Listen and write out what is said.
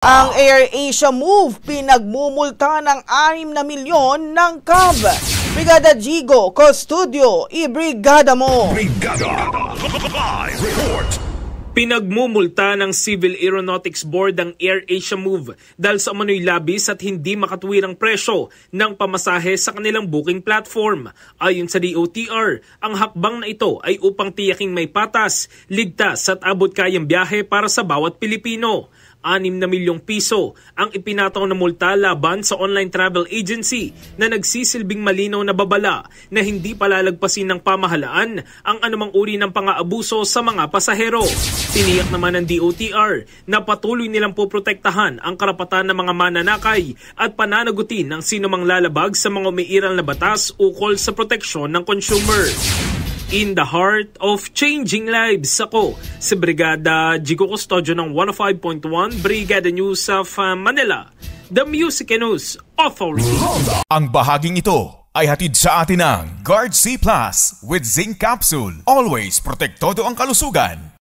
Ang AirAsia Move pinagmumulta ng 6 na milyon ng CAV. Brigada Jigo Custodio, ibrigada mo! Brigada! Live report! Pinagmumulta ng Civil Aeronautics Board ang AirAsia Move dahil sa umano'y labis at hindi makatuwirang presyo ng pamasahe sa kanilang booking platform. Ayon sa DOTR, ang hakbang na ito ay upang tiyaking may patas, ligtas at abot-kayang biyahe para sa bawat Pilipino. 6 na milyong piso ang ipinataw na multa laban sa online travel agency na nagsisilbing malinaw na babala na hindi palalagpasin ng pamahalaan ang anumang uri ng pang-aabuso sa mga pasahero. Tiniyak naman ng DOTR na patuloy nilang poprotektahan ang karapatan ng mga mananakay at pananagutin ng sinumang lalabag sa mga umiiral na batas ukol sa proteksyon ng consumer. In the heart of changing lives, ako si Brigada Jigo Custodio ng 105.1 Brigada News of Manila, the Music News Authority. Ang bahaging ito ay hatid sa atin ng Guard C Plus with Zinc Capsule. Always protektado ang kalusugan.